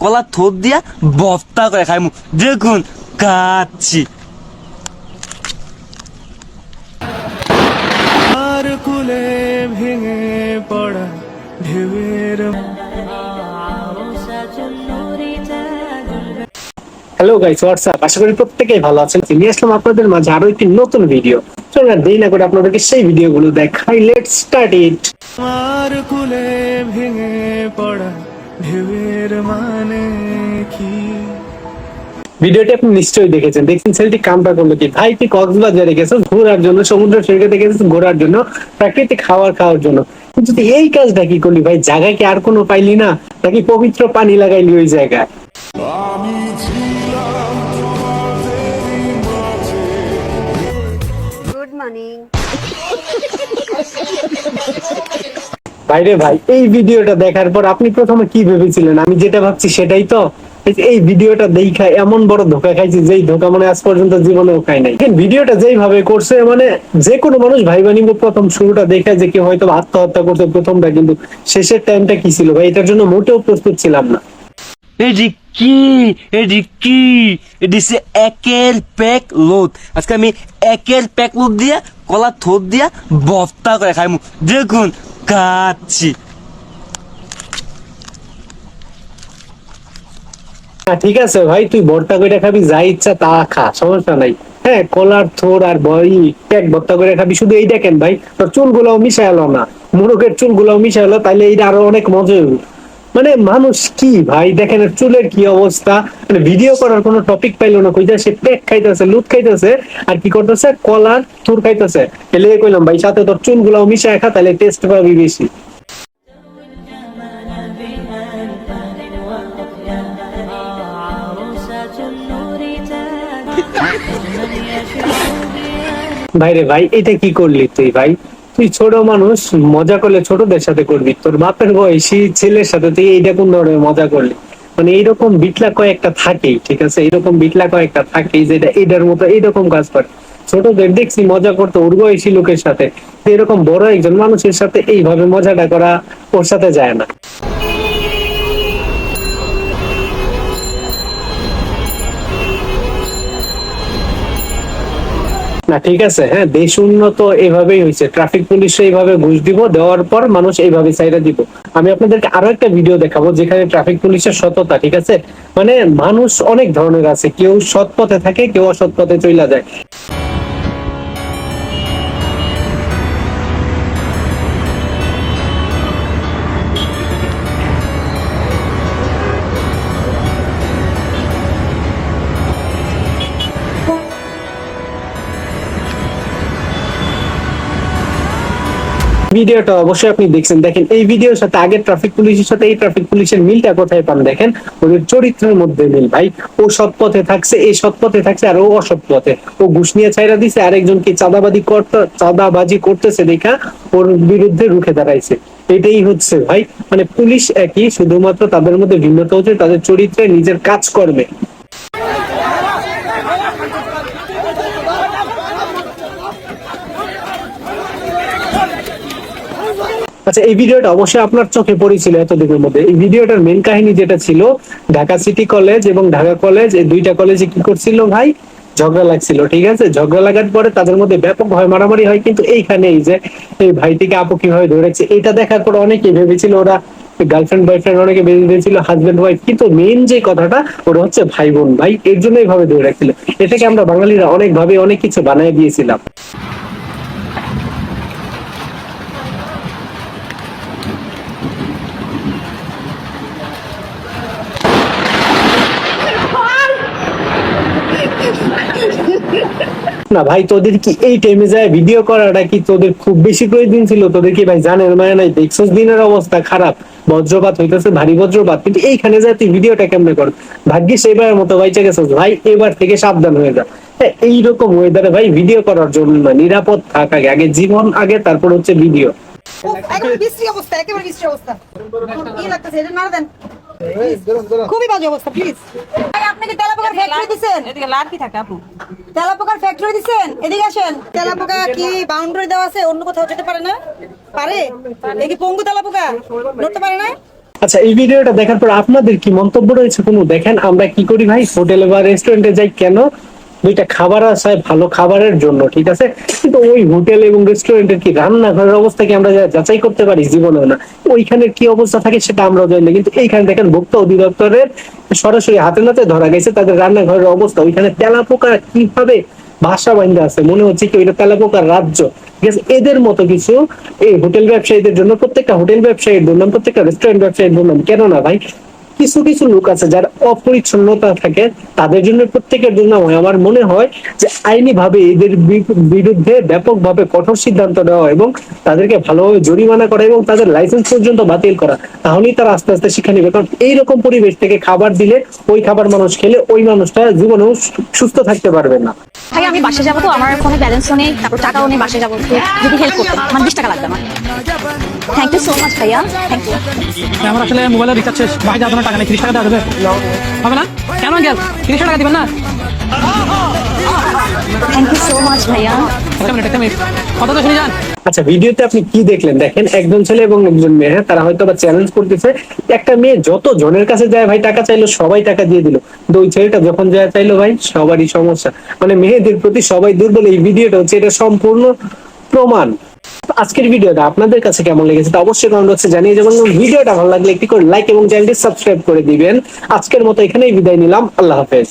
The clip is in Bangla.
কলা থোপ দিয়া বস্তা করে খাইমু। দেখুন কাচ্ছি। আর কুলে ভেঙে পড়া ঢেউয়ের। হ্যালো গাইস, হোয়াটসঅ্যাপ, আশা করি প্রত্যেকেই ভালো আছেন। নিয়ে আসলাম আপনাদের মাঝে আরো একটি নতুন ভিডিও। চলুন আর দেরি না করে আপনাদেরকে সেই ভিডিওগুলো দেখাই। Let's start it. আর কুলে ভেঙে পড়া ঢেউয়ের মানে কি? ভিডিওটি আপনি নিশ্চয়ই দেখেছেন। দেখছেন ছেলেটি কামটা করলো কি? ভাই তুই কক্সবাজারে গেছিস ঘোরার জন্য, সমুদ্র সৈকতে গেছিস ঘোরার জন্য, প্রাকৃতিক খাবার খাওয়ার জন্য, কিন্তু তুই এই কাজটা কি করলি ভাই? জায়গায় কি আর কোনো পাইলি না, নাকি পবিত্র পানি লাগাইলি ওই জায়গায়? Good morning. ভাইরে ভাই, এই ভিডিওটা দেখার পর আপনি প্রথমে কি ভেবেছিলেন? আমি যেটা ভাবছি সেটাই তো। এই ভিডিওটা দেখা এমন বড় ধোকা খাইছি, যেই ধোকা মানে আজ পর্যন্ত জীবনেও খাই নাই। ভিডিওটা যেইভাবে করছে, মানে যে কোনো মানুষ ভাইবা নিব প্রথম শুরুটা দেখে যে কেউ হয়তো আত্মহত্যা করছে প্রথমটা, কিন্তু শেষের টাইমটা কি ছিল ভাই? এটার জন্য মোটেও প্রস্তুত ছিলাম না। এটি কি? এটি সে একের প্যাক লোড। আজকে আমি একের প্যাক লোড দিয়া কলা থোপ দিয়া বস্তা করে খাইমু। দেখুন কাচ্ছি। হ্যাঁ ঠিক আছে ভাই, তুই ভর্তা করে খাবি, যা ইচ্ছা তা খা, সমস্যা নাই। হ্যাঁ, কলার থোর আর বই প্যাক ভর্তা করে খাবি, শুধু এই দেখেন ভাই তোর চুলগুলাও মিশাইলো না, মোরগের চুলগুলাও মিশাইলো, তাইলে এইটা আরো অনেক মজা হইব। মানে মানুষ কি ভাই, দেখেন এর চুলের কি অবস্থা। মানে ভিডিও করার কোনো টপিক পাইলো না, কইতা সে প্যাক খাইতেছে, লুট খাইতেছে, আর কি করতেছে কলার থোর খাইতেছে। এলে কইলাম ভাই সাথে তোর চুলগুলাও মিশায় খা, তাহলে টেস্ট পাবি বেশি। ভাইরে ভাই, এটা কি করলি তুই ভাই? তুই ছোট মানুষ, মজা করলে ছোটদের সাথে করবি, তোর বাপের বয়সী ছেলের সাথে তুই এইটা কোন ধরনের মজা করলি? মানে এইরকম বিটলা কয়েকটা থাকেই, ঠিক আছে, এইরকম বিটলা কয়েকটা থাকেই যেটা এটার মতো এইরকম কাজ করে। ছোটদের দেখছি মজা করতে ওর বয়সী লোকের সাথে, এরকম বড় একজন মানুষের সাথে এইভাবে মজাটা করা ওর সাথে যায় না। না ঠিক আছে, হ্যাঁ, দেশ উন্নত এভাবেই হয়েছে। ট্রাফিক পুলিশে এইভাবে ঘুষ দিব, দেওয়ার পর মানুষ এইভাবে চাইরা দিব। আমি আপনাদেরকে আরো একটা ভিডিও দেখাবো যেখানে ট্রাফিক পুলিশের সততা, ঠিক আছে, মানে মানুষ অনেক ধরনের আছে, কেউ সৎ পথে থাকে, কেউ অসৎ পথে চইলা যায়। ভিডিওটা অবশ্যই আপনি দেখছেন। দেখেন এই ভিডিওর সাথে আগের ট্রাফিক পুলিশের সাথে এই ট্রাফিক পুলিশের মিলটা কোথায় পান? দেখেন ওদের চরিত্রের মধ্যে মিল ভাই। ও সৎ পথে থাকছে, এই সৎ পথে থাকছে, আর ও অসৎ পথে। ও ঘুষ নিয়ে ছাইরা দিছে, আরেকজনকে চাঁদাবাজি করতেছে দেখা ওর বিরুদ্ধে রুখে দাঁড়াইছে। এটাই হচ্ছে ভাই, মানে পুলিশ একই, শুধুমাত্র তাদের মধ্যে ভিন্নতা হচ্ছে তাদের চরিত্রে, নিজের কাজ করবে। আচ্ছা, এই ভিডিওটা অবশ্যই আপনার চোখে পড়েছিল এতদিনের মধ্যে। এই ভিডিওটার মেন কাহিনী যেটা ছিল, ঢাকা সিটি কলেজ এবং ঢাকা কলেজ, এই দুইটা কলেজে কি করছিল ভাই? ঝগড়া লাগছিল, ঠিক আছে। ঝগড়া লাগার পরে তাদের মধ্যে ব্যাপক ভয় মারামারি হয়, কিন্তু এইখানে এই যে এই ভাইটিকে আপু কিভাবে ধরেছে, এটা দেখার পর অনেকে ভেবেছিল ওরা গার্লফ্রেন্ড বয়ফ্রেন্ড, অনেকে ভেবেছিল হাজবেন্ড ওয়াইফ, কিন্তু মেন যে কথাটা ওরা হচ্ছে ভাই বোন ভাই, এর জন্য এইভাবে ধরে রাখছিল। এটাকে আমরা বাঙালিরা অনেক ভাবে অনেক কিছু বানিয়ে দিয়েছিলাম। না ভাই, তোদের কি এই টাইমে যায় ভিডিও করাটা কি তোদের খুব বেশি প্রয়োজন ছিল? তোদের কি ভাই জানের মায়া নাই? দেখছস দিনের অবস্থা খারাপ, বজ্রপাত হইতেছে, ভারী বজ্রপাত, কিন্তু এইখানে যায় তুই ভিডিওটা কেমনে কর? ভাগ্যিস এবারের মতো বাইচে গেছস ভাই, এবার থেকে সাবধান হয়ে যা। হ্যাঁ, এইরকম ওয়েদারে ভাই ভিডিও করার জন্য না, নিরাপদ থাক আগে, আগে জীবন আগে, তারপর হচ্ছে ভিডিও। একেবারে বিশ্রী অবস্থা, একেবারে বিশ্রী অবস্থা। কি লাগতেছে এটা? না দেন, খুবই বাজে অবস্থা। প্লিজ আপনি কি তেলাপোকার ফ্যাক্টরি দিছেন? এদিকে লাল কি থাকে আপু? তেলাপোকার ফ্যাক্টরি দিছেন? এদিকে আসেন। তেলাপোকা কি বাউন্ডারি দেওয়া আছে? অন্য কোথাও যেতে পারে না? পারে? এই কি পঙ্গু তেলাপোকা নড়তে পারে না? আচ্ছা, এই ভিডিওটা দেখার পর আপনাদের কি মন্তব্য রয়েছে কোনো? দেখেন আমরা কি করি ভাই, হোটেলে বা রেস্টুরেন্টে যাই কেন? দুইটা খাবার আছে ভালো খাবারের জন্য, ঠিক আছে, কিন্তু ওই হোটেল এবং রেস্টুরেন্টের কি রান্নাঘরের অবস্থা কি আমরা যাচাই করতে পারি? জীবনেও না। ওইখানের কি অবস্থা থাকে সেটা আমরাও জানি না, কিন্তু এইখানে দেখেন ভোক্তা অধিদপ্তরের সরাসরি হাতে নাতে ধরা গেছে তাদের রান্নাঘরের অবস্থা। ওইখানে তেলাপোকা কিভাবে বাসা বান্ধা আছে, মনে হচ্ছে কি ওইটা তেলাপোকার রাজ্য। ঠিক আছে, এদের মতো কিছু এই হোটেল ব্যবসায়ীদের জন্য, প্রত্যেকটা হোটেল ব্যবসায়ীর জন্য, প্রত্যেকটা রেস্টুরেন্ট ব্যবসায়ীর জন্য, কেন না ভাই, কিছু কিছু লোক আছে যারা অপরিচ্ছন্নতা থাকে, তাদের জন্য, প্রত্যেকের জন্য আমার মনে হয় যে আইনি ভাবে এদের বিরুদ্ধে ব্যাপকভাবে কঠোর সিদ্ধান্ত নেওয়া এবং তাদেরকে ভালোভাবে জরিমানা করা এবং তাদের লাইসেন্স পর্যন্ত বাতিল করা, তাহলেই তারা আস্তে আস্তে শিক্ষা নেবে। কারণ এইরকম পরিবেশ থেকে খাবার দিলে, ওই খাবার মানুষ খেলে ওই মানুষটা জীবনেও সুস্থ থাকতে পারবে না। ভাই আমি বাসে যাবো, তো আমার ফোনে ব্যালেন্সও নেই, তারপর টাকাও নেই, বাসে যাবো, তো যদি হেল্প করতেন, আমার 20 টাকা লাগবে আমার। থ্যাংক ইউ সো মাচ ভাইয়া, থ্যাংক ইউ। আমার আসলে মোবাইলে রিচার্জ শেষ, ভাই যাওয়ার জন্য টাকা নেই, 30 টাকা দেওয়া যাবে? হবে না? কেন গেল 30 টাকা দিবেন না? থ্যাংক ইউ সো মাচ ভাইয়া। একটা মিনিট কথা তো শুনে যান। আচ্ছা, ভিডিওতে আপনি কি দেখলেন? দেখেন একজন ছেলে এবং একজন মেয়ে, হ্যাঁ, তারা হয়তো বা চ্যালেঞ্জ করতেছে। একটা মেয়ে যত জনের কাছে যায় ভাই টাকা চাইলো, সবাই টাকা দিয়ে দিল, কিন্তু ওই ছেলেটা যখন যায় চাইলো ভাই, সবারই সমস্যা, মানে মেয়েদের প্রতি সবাই দুর্বল। এই ভিডিওটা হচ্ছে এটা সম্পূর্ণ প্রমাণ। আজকের ভিডিওটা আপনাদের কাছে কেমন লেগেছে তা অবশ্যই কমেন্ট বক্সে জানিয়ে যাবেন। ভিডিওটা ভালো লাগলে একটি করে লাইক এবং চ্যানেলটি সাবস্ক্রাইব করে দিবেন। আজকের মতো এখানেই বিদায় নিলাম, আল্লাহ হাফেজ।